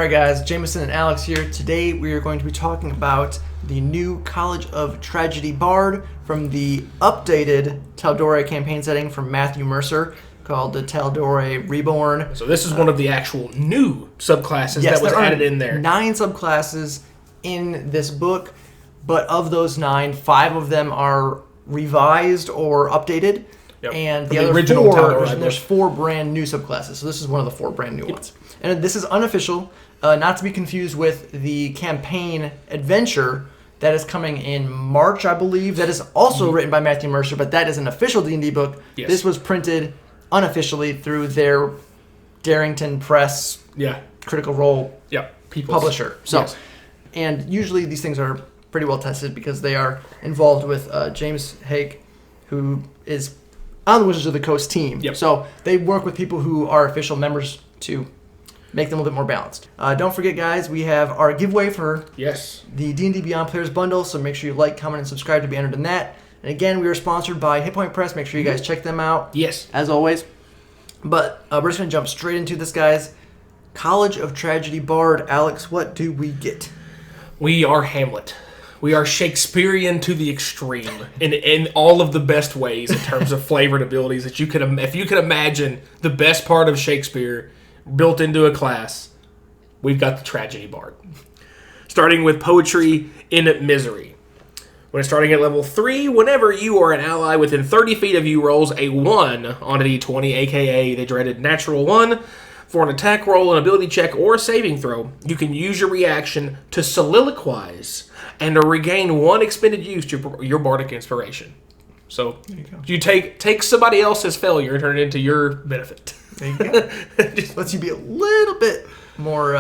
Alright guys, Jameson and Alex here. Today we are going to be talking about the new College of Tragedy Bard from the updated Taldorei campaign setting from Matthew Mercer called the Taldorei Reborn. So this is one of the actual new subclasses that was added in there. 9 subclasses in this book, but of those 9, 5 of them are revised or updated. Yep. And From the other original 4, Taldorei there's 4 brand new subclasses. So this is one of the 4 brand new ones. And this is unofficial, not to be confused with the campaign adventure that is coming in March, I believe. That is also written by Matthew Mercer, but that is an official D&D book. Yes. This was printed unofficially through their Darrington Press Critical Role publisher. So, and usually these things are pretty well tested because they are involved with James Haig, who is on the Wizards of the Coast team. So they work with people who are official members to make them a little bit more balanced. Don't forget, guys, we have our giveaway for the D&D Beyond Players Bundle, so make sure you like, comment, and subscribe to be entered in that. And again, we are sponsored by Hit Point Press. Make sure you guys check them out. As always. But we're just going to jump straight into this, guys. College of Tragedy Bard. Alex, what do we get? We are Hamlet. We are Shakespearean to the extreme in all of the best ways in terms of flavor and abilities that you could. If you could imagine the best part of Shakespeare built into a class, we've got the Tragedy Bard. Starting with Poetry in Misery. When starting at level 3, whenever you or an ally within 30 feet of you rolls a 1 on a d20, aka the dreaded natural 1, for an attack roll, an ability check, or a saving throw, you can use your reaction to soliloquize and to regain 1 expended use to your bardic inspiration. So you take somebody else's failure and turn it into your benefit. There you go. Just lets you be a little bit more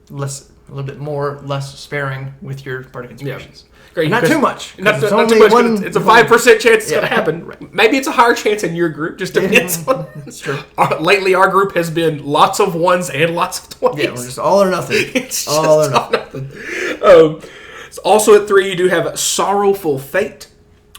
less sparing with your bardic inspirations. Great. Not too much. Not too much. It's a 5% chance it's going to happen. Right. Maybe it's a higher chance in your group. Just depends. That's true. Lately, our group has been lots of 1s and lots of 20s. Yeah, we're just all or nothing. It's all or nothing. Also at 3, you do have Sorrowful Fate.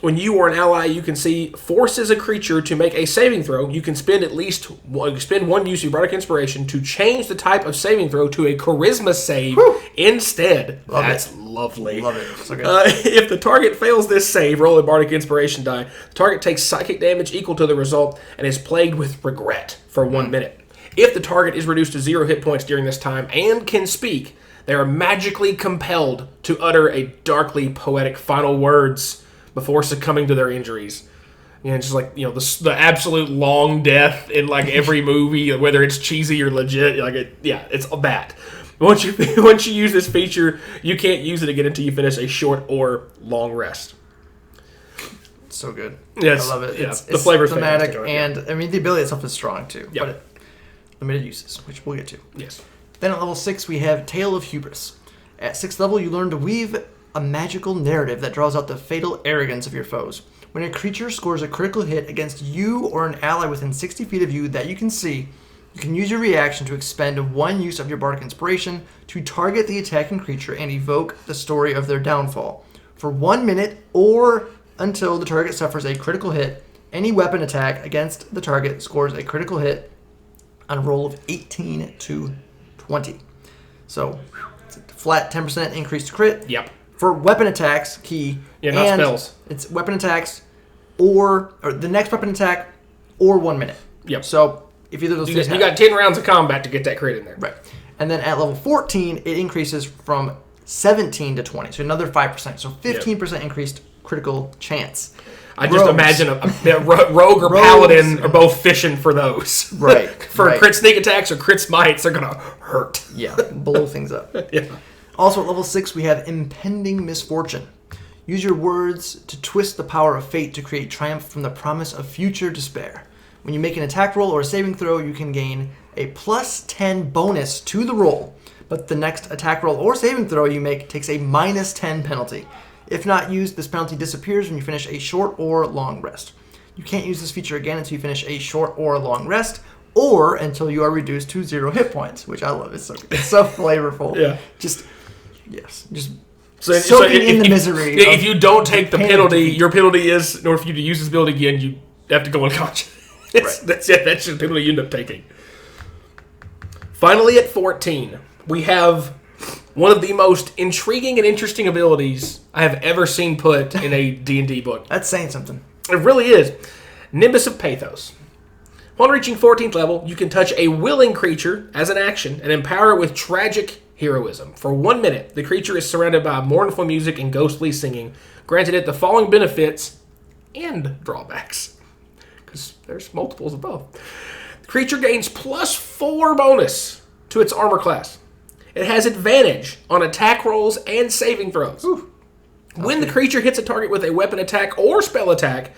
When you or an ally you can see forces a creature to make a saving throw, you can spend one use of your bardic inspiration to change the type of saving throw to a charisma save instead. That's lovely. Love it. So good. If the target fails this save, roll a bardic inspiration die. The target takes psychic damage equal to the result and is plagued with regret for 1 minute. If the target is reduced to 0 hit points during this time and can speak, they are magically compelled to utter a darkly poetic final words before succumbing to their injuries. Just like, the absolute long death in like every movie, whether it's cheesy or legit, it's bad. Once you use this feature, you can't use it again until you finish a short or long rest. So good. Yes, I love it. Yeah. It's flavor thematic, and the ability itself is strong too. Yep. But limited uses, which we'll get to. Yes. Then at level 6, we have Tale of Hubris. At 6th level, you learn to weave a magical narrative that draws out the fatal arrogance of your foes. When a creature scores a critical hit against you or an ally within 60 feet of you that you can see, you can use your reaction to expend 1 use of your bardic inspiration to target the attacking creature and evoke the story of their downfall. For 1 minute or until the target suffers a critical hit, any weapon attack against the target scores a critical hit on a roll of 18 to 20. So, it's a flat 10% increase to crit. Yep. For weapon attacks, not spells. It's weapon attacks or the next weapon attack or 1 minute. Yep. So if either of those you got 10 rounds of combat to get that crit in there. Right. And then at level 14, it increases from 17 to 20. So another 5%. So 15% increased critical chance. I just imagine a rogue or paladin are both fishing for those. Right. For crit sneak attacks or crit smites, they're going to hurt. Yeah. Blow things up. Yeah. Also at level 6, we have Impending Misfortune. Use your words to twist the power of fate to create triumph from the promise of future despair. When you make an attack roll or a saving throw, you can gain a plus 10 bonus to the roll, but the next attack roll or saving throw you make takes a minus 10 penalty. If not used, this penalty disappears when you finish a short or long rest. You can't use this feature again until you finish a short or long rest, or until you are reduced to 0 hit points, which I love. It's so flavorful. Yeah. Just soaking in the misery. If you don't take the penalty, your penalty is, or if you use this ability again, you have to go unconscious. That's it. That's the penalty you end up taking. Finally, at 14, we have one of the most intriguing and interesting abilities I have ever seen put in a D&D book. That's saying something. It really is. Nimbus of Pathos. Upon reaching 14th level, you can touch a willing creature as an action and empower it with tragic heroism. For 1 minute, the creature is surrounded by mournful music and ghostly singing, granted it the following benefits and drawbacks. Because there's multiples of both. The creature gains +4 bonus to its armor class. It has advantage on attack rolls and saving throws. When the creature hits a target with a weapon attack or spell attack,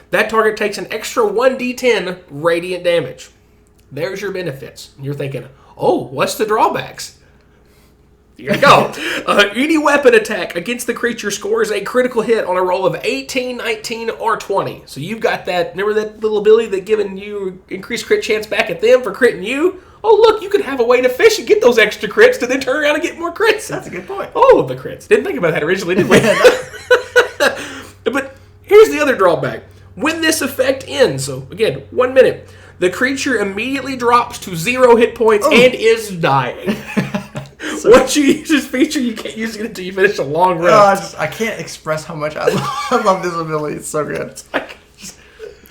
that target takes an extra 1d10 radiant damage. There's your benefits. And you're thinking, oh, what's the drawbacks? Here you go. Any weapon attack against the creature scores a critical hit on a roll of 18, 19, or 20. So you've got that, remember that little ability that giving you increased crit chance back at them for critting you? Oh, look, you could have a way to fish and get those extra crits to then turn around and get more crits. That's a good point. All of the crits. Didn't think about that originally, did we? But here's the other drawback. When this effect ends, so again, 1 minute, the creature immediately drops to 0 hit points and is dying. Once you use this feature, you can't use it until you finish a long rest. I can't express how much I love this ability. It's so good.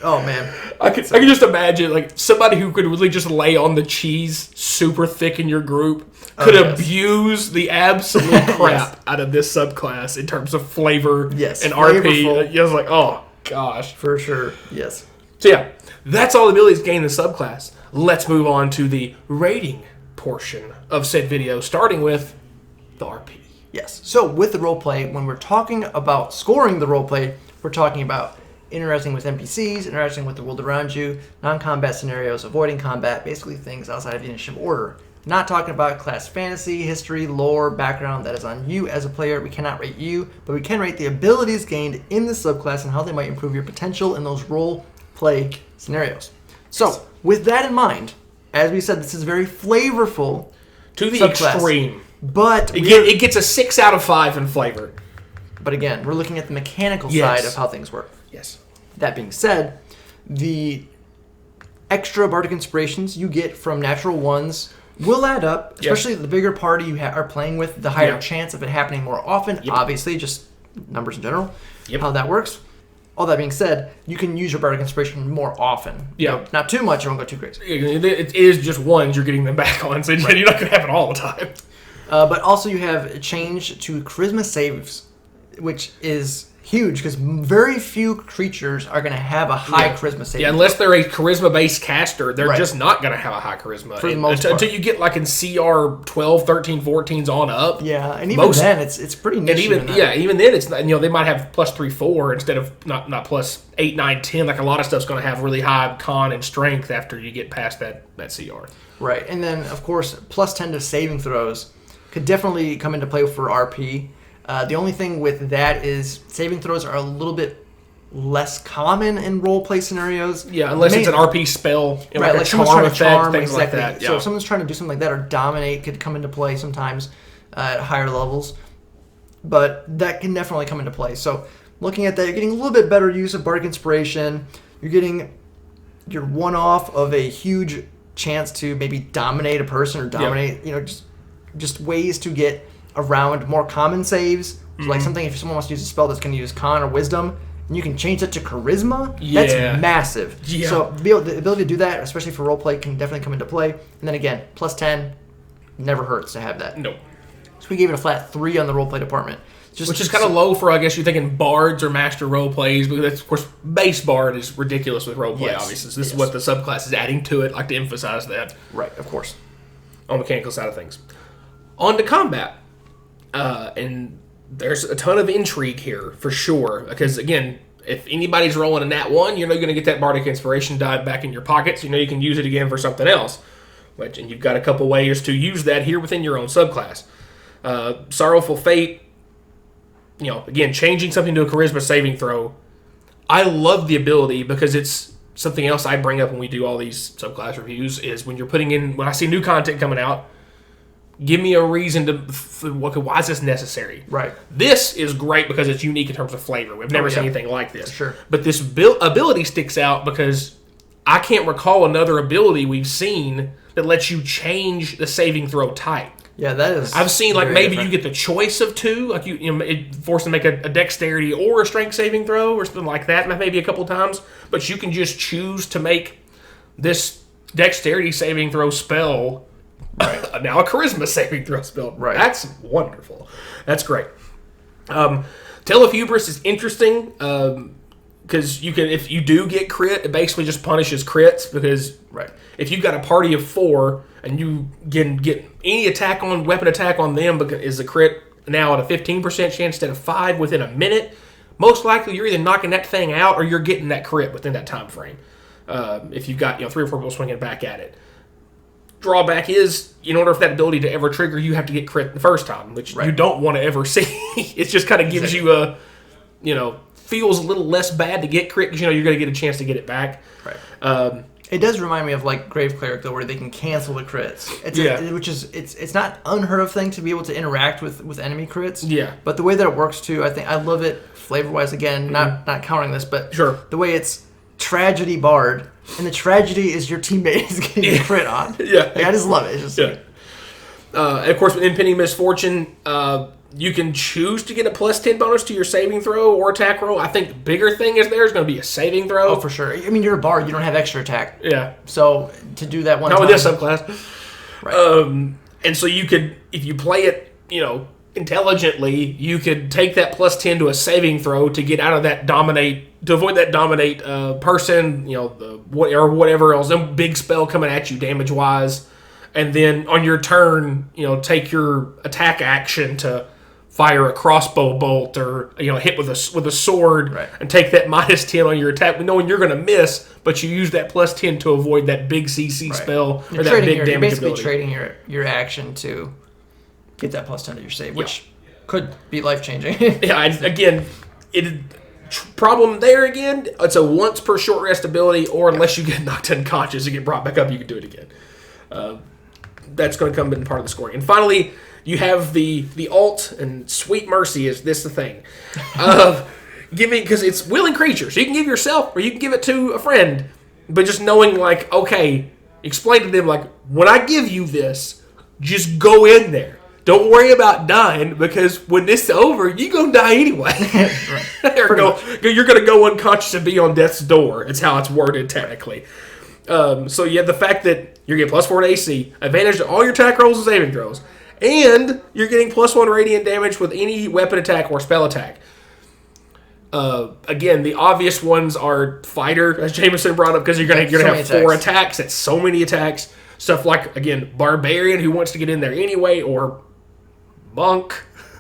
Oh, man. I can just imagine, like, somebody who could really just lay on the cheese super thick in your group could abuse the absolute crap out of this subclass in terms of flavor and RP. I was like, oh, gosh. For sure, yes. So, yeah, that's all the abilities gained in the subclass. Let's move on to the rating portion of said video, starting with the RP. Yes. So, with the roleplay, when we're talking about scoring the roleplay, we're talking about interacting with NPCs, interacting with the world around you, non-combat scenarios, avoiding combat, basically things outside of the initiative order. Not talking about class fantasy, history, lore, background. That is on you as a player. We cannot rate you, but we can rate the abilities gained in the subclass and how they might improve your potential in those role play scenarios. So, with that in mind, as we said, this is very flavorful to the subclass, extreme. But it gets a 6 out of 5 in flavor. But again, we're looking at the mechanical side of how things work. Yes. That being said, the extra bardic inspirations you get from natural ones will add up, especially the bigger party you are playing with, the higher chance of it happening more often. Obviously, just numbers in general, how that works. All that being said, you can use your bardic inspiration more often. Not too much, you won't go too crazy. It is just ones you're getting them back on, so you're not going to have it all the time. But also you have a change to charisma saves, which is huge because very few creatures are going to have a high charisma save. Yeah, unless they're a charisma-based caster, they're just not going to have a high charisma. For the most part. Until you get like in CR 12, 13, 14s on up. Yeah, and even then, it's pretty niche. And even then, it's not, they might have +3, 4 instead of not plus 8, 9, 10. Like a lot of stuff's going to have really high con and strength after you get past that CR. Right, and then of course +10 to saving throws could definitely come into play for RP. The only thing with that is saving throws are a little bit less common in roleplay scenarios. Yeah, unless it's an RP spell, right? Like a charm effect, things like that. Yeah. So if someone's trying to do something like that, or dominate could come into play sometimes at higher levels. But that can definitely come into play. So looking at that, you're getting a little bit better use of bardic inspiration. You're getting your one-off of a huge chance to maybe dominate a person or dominate, just ways to get around more common saves. So like something, if someone wants to use a spell that's going to use con or wisdom, and you can change that to charisma, that's massive. Yeah. So the ability to do that, especially for roleplay, can definitely come into play. And then again, +10, never hurts to have that. No. So we gave it a flat 3 on the roleplay department. Which is kind of low for, I guess, you're thinking bards or master roleplays, but that's, of course, base bard is ridiculous with roleplay, obviously. So this is what the subclass is adding to it. I like to emphasize that. Right, of course. On the mechanical side of things. On to combat. And there's a ton of intrigue here, for sure. Because, again, if anybody's rolling a nat 1, you're not going to get that bardic inspiration die back in your pocket, so you can use it again for something else. And you've got a couple ways to use that here within your own subclass. Sorrowful Fate, again, changing something to a charisma saving throw. I love the ability because it's something else I bring up when we do all these subclass reviews is when I see new content coming out, give me a reason why is this necessary? Right. This is great because it's unique in terms of flavor. We've never seen anything like this. Sure. But this ability sticks out because I can't recall another ability we've seen that lets you change the saving throw type. Yeah, that is. I've seen like maybe different. You get the choice of two, like you know, it forced to make a dexterity or a strength saving throw or something like that, maybe a couple times. But you can just choose to make this dexterity saving throw spell now a charisma saving throw spell. Right, that's wonderful. That's great. Tale of Hubris is interesting because you can, if you do get crit, it basically just punishes crits because if you've got a party of 4 and you can get any weapon attack on them because is a crit now at a 15% chance instead of 5 within a minute, most likely you're either knocking that thing out or you're getting that crit within that time frame. If you've got 3 or 4 people swinging back at it. Drawback is, in order for that ability to ever trigger, you have to get crit the first time, which you don't want to ever see. It just kind of gives you a, feels a little less bad to get crit because you're going to get a chance to get it back. Right. It does remind me of like Grave Cleric though, where they can cancel the crits. It's not unheard of thing to be able to interact with enemy crits. Yeah. But the way that it works too, I love it flavor wise. Again, not countering this, but the way it's tragedy barred, and the tragedy is your teammate is getting a crit on. I just love it. It's just of course, with Impending Misfortune, you can choose to get a +10 bonus to your saving throw or attack roll. I think the bigger thing is going to be a saving throw. Oh, for sure. I mean, you're a bard. You don't have extra attack. Yeah. So to do that one Not time. with this subclass. Right. And so you could, if you play it, intelligently, you could take that +10 to a saving throw to get out of that to avoid that dominate person, or whatever else, some big spell coming at you damage-wise. And then on your turn, take your attack action to fire a crossbow bolt or hit with a sword and take that -10 on your attack, knowing you're going to miss, but you use that +10 to avoid that big CC spell or that big damage you're basically ability. trading your action to get that +10 to your save, which could be life changing. Problem there again. It's a once per short rest ability, or unless you get knocked unconscious and get brought back up, you can do it again. That's going to come in part of the scoring. And finally, you have the alt, and Sweet Mercy is this the thing. Giving, because it's willing creature, so you can give yourself or you can give it to a friend, but just knowing explain to them when I give you this, just go in there. Don't worry about dying because when this is over, you're going to die anyway. You're going to go unconscious and be on death's door. It's how it's worded technically. So you have the fact that you're getting +4 to AC, advantage to all your attack rolls and saving throws, and you're getting +1 radiant damage with any weapon attack or spell attack. Again, the obvious ones are fighter, as Jameson brought up, because you're going to have 4 attacks. That's so many attacks. Stuff like, again, barbarian who wants to get in there anyway, or monk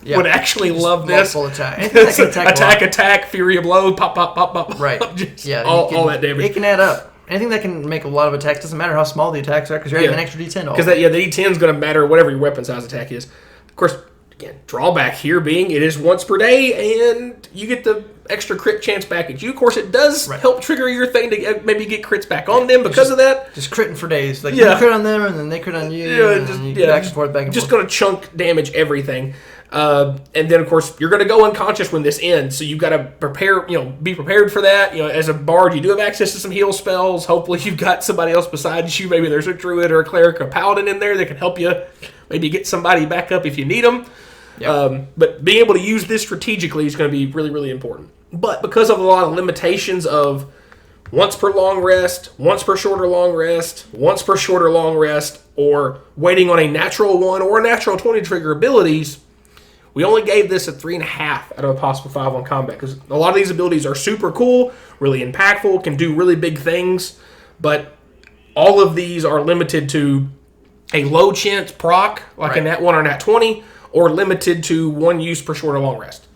would actually love this. Attack, fury of blow, pop, pop, pop, pop. Right. all that damage. It can add up. Anything that can make a lot of attacks, doesn't matter how small the attacks are, because you're adding an extra D10. Because the D10 is going to matter whatever your weapon size attack is. Of course, again, drawback here being it is once per day, and you get the extra crit chance back at you. Of course, it does help trigger your thing to maybe get crits back on them because of that. Just critting for days. You crit on them, and then they crit on you, and then you back and forth, back and forth. Just going to chunk damage everything. And then, of course, you're going to go unconscious when this ends, so you've got to prepare, be prepared for that. As a bard, you do have access to some heal spells. Hopefully, you've got somebody else besides you. Maybe there's a druid or a cleric or a paladin in there that can help you maybe get somebody back up if you need them. Yep. But being able to use this strategically is going to be really, really important. But because of a lot of limitations of once per long rest, once per shorter long rest, once per shorter long rest, or waiting on a natural 1 or a natural 20 trigger abilities, we only gave this a 3.5 out of a possible 5 on combat, because a lot of these abilities are super cool, really impactful, can do really big things, but all of these are limited to a low chance proc, like in that 1 or nat 20, or limited to 1 use per short or long rest.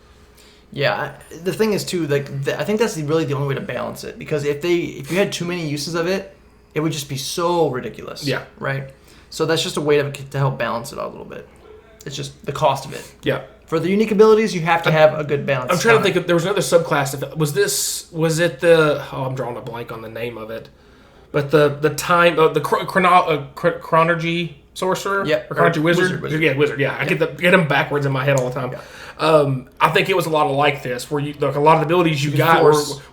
Yeah, the thing is too, I think that's really the only way to balance it, because if you had too many uses of it, it would just be so ridiculous. Yeah. Right? So that's just a way to help balance it out a little bit. It's just the cost of it. Yeah. For the unique abilities, you have to have a good balance. I'm trying to think of, there was another subclass. Was it the, I'm drawing a blank on the name of it. But the time, the chronology, sorcerer? Yep. Or Conjure Wizard? Yeah, Wizard. Yeah, I get them backwards in my head all the time. Yeah. I think it was a lot of like this, where a lot of the abilities you got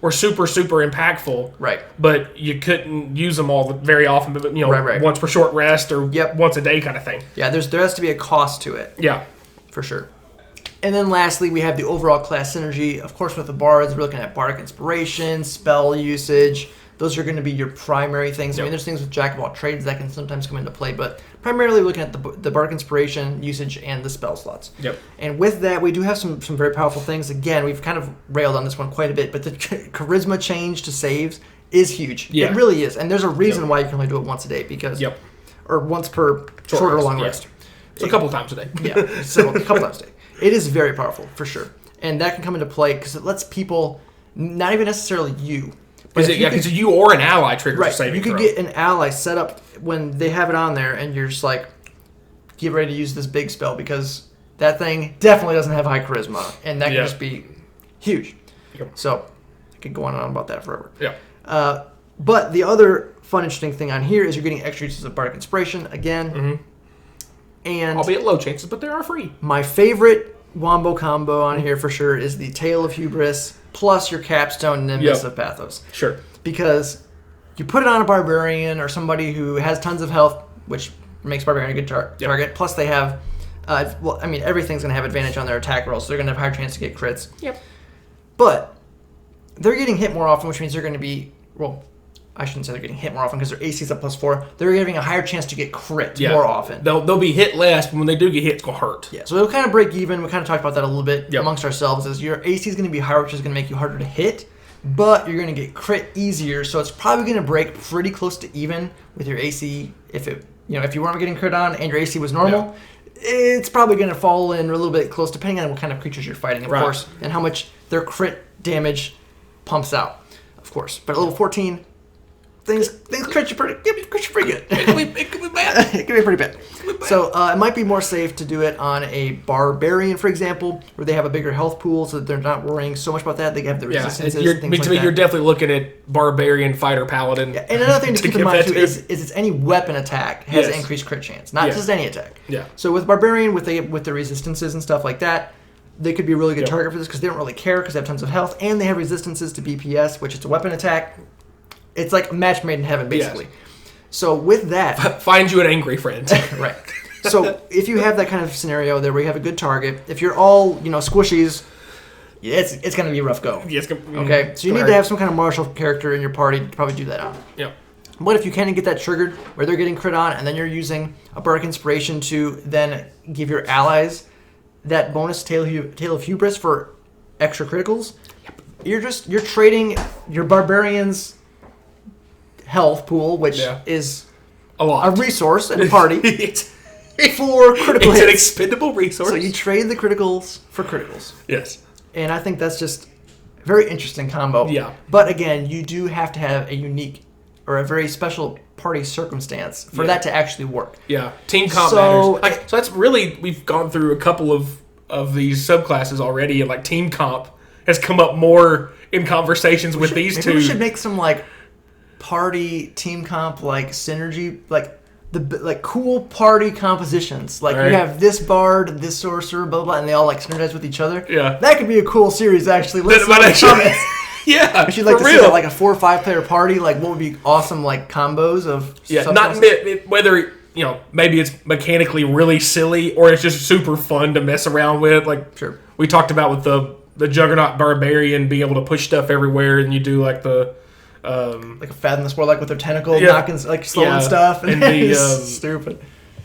were super, super impactful. Right. But you couldn't use them all very often, but once per short rest or once a day kind of thing. Yeah, there has to be a cost to it. Yeah. For sure. And then lastly, we have the overall class synergy. Of course, with the bards, we're looking at bardic inspiration, spell usage. Those are going to be your primary things. I mean, there's things with Jack of all trades that can sometimes come into play, but primarily looking at the bardic inspiration, usage, and the spell slots. Yep. And with that, we do have some very powerful things. Again, we've kind of railed on this one quite a bit, but the charisma change to saves is huge. Yeah. It really is. And there's a reason why you can only do it once a day, because or once per short or long rest. So a couple times a day. Yeah, so a couple times a day. It is very powerful, for sure. And that can come into play because it lets people, not even necessarily you. Because you or an ally triggers a saving throw. You could get an ally set up when they have it on there, and you're just like, get ready to use this big spell, because that thing definitely doesn't have high charisma, and that can just be huge. Yep. So I could go on and on about that forever. Yeah. But the other fun, interesting thing on here is you're getting extra uses of bardic inspiration again. Mm-hmm. And albeit low chances, but they are free. My favorite wombo combo on here for sure is the Tale of Hubris plus your capstone Nimbus of Pathos. Sure. Because you put it on a barbarian or somebody who has tons of health, which makes barbarian a good target. Plus they have, everything's going to have advantage on their attack rolls, so they're going to have a higher chance to get crits. Yep. But they're getting hit more often, which means they're going to be, I shouldn't say they're getting hit more often because their AC is up +4. They're having a higher chance to get crit more often. They'll be hit less, but when they do get hit, it's going to hurt. Yeah, so it'll kind of break even. We kind of talked about that a little bit amongst ourselves. Is your AC is going to be higher, which is going to make you harder to hit, but you're going to get crit easier. So it's probably going to break pretty close to even with your AC. If you weren't getting crit on and your AC was normal, it's probably going to fall in a little bit close, depending on what kind of creatures you're fighting, of course, and how much their crit damage pumps out, of course. But at level 14. Things crit you pretty good. It could be bad. It can be pretty bad. So it might be more safe to do it on a barbarian, for example, where they have a bigger health pool, so that they're not worrying so much about that. They have the resistances. And things like that. You're definitely looking at barbarian, fighter, paladin. Yeah. And another thing to keep in mind too is it's any weapon attack has an increased crit chance, not just any attack. Yeah. So with barbarian, with the resistances and stuff like that, they could be a really good target for this because they don't really care because they have tons of health and they have resistances to BPS, which is a weapon attack. It's like a match made in heaven, basically. Yes. So with that... Find you an angry friend. Right. So if you have that kind of scenario there where you have a good target, if you're all, squishies, it's going to be a rough go. Yes. Okay? So you need to have some kind of martial character in your party to probably do that on. Yeah. But if you can get that triggered where they're getting crit on and then you're using a bardic inspiration to then give your allies that bonus Tale of Hubris for extra criticals, you're trading your barbarians' health pool, which is a resource in a party for critical hits. It's an expendable resource. So you trade the criticals for criticals. Yes. And I think that's just a very interesting combo. Yeah. But again, you do have to have a unique or a very special party circumstance for that to actually work. Yeah. Team comp matters. So that's really, we've gone through a couple of these subclasses already, and like team comp has come up more in conversations with these two. We should make some party team comp synergy, cool party compositions. You have this bard, this sorcerer, blah blah blah, and they all synergize with each other. Yeah, that could be a cool series actually. Let's see the comments. Yeah, I should like to see that, a 4 or 5 player party. What would be awesome combos of not whether maybe it's mechanically really silly or it's just super fun to mess around with. Sure, we talked about with the Juggernaut Barbarian being able to push stuff everywhere, and you do the a Fathomless World, with their tentacle knocking, slowing stuff, and the stupid.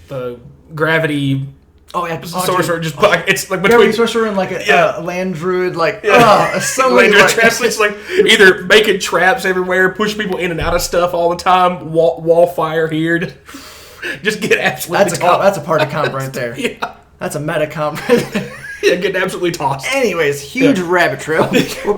The gravity. Oh yeah, sorcerer just it's between gravity sorcerer and a land druid, so land druid traps. It's either making traps everywhere, push people in and out of stuff all the time, wall fire here. Just get absolutely. That's a party comp right there. Yeah, that's a meta comp. Yeah, getting absolutely tossed. Anyways, huge rabbit trail. We'll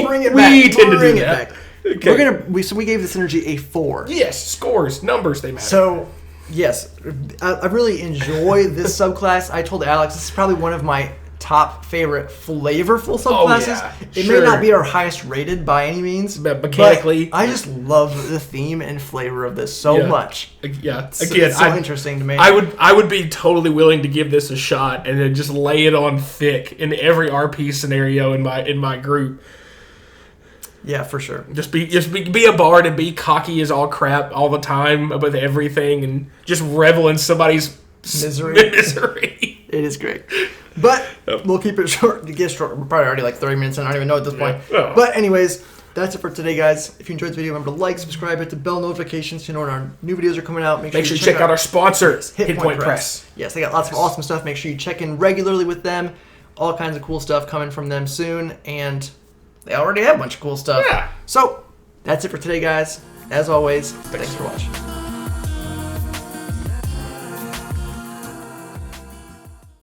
bring it back. We tend to do that. Okay. So we gave this energy a 4. Yes, scores, numbers, they matter. So, yes, I really enjoy this subclass. I told Alex this is probably one of my top favorite flavorful subclasses. It may not be our highest rated by any means, but mechanically, I just love the theme and flavor of this so much. Yeah, again, it's so interesting to me. I would be totally willing to give this a shot and then just lay it on thick in every RP scenario in my group. Yeah, for sure. Just be a bard and be cocky as all crap all the time with everything and just revel in somebody's misery. It is great. But we'll keep it short. We're probably already like 30 minutes in. I don't even know at this point. Yeah. Oh. But anyways, that's it for today, guys. If you enjoyed the video, remember to like, subscribe, hit the bell notifications to know when our new videos are coming out. Make sure you check out our sponsors, Hit Point Press. Yes, they got lots of awesome stuff. Make sure you check in regularly with them. All kinds of cool stuff coming from them soon. And they already have a bunch of cool stuff. Yeah. So, that's it for today, guys. As always, thanks for watching.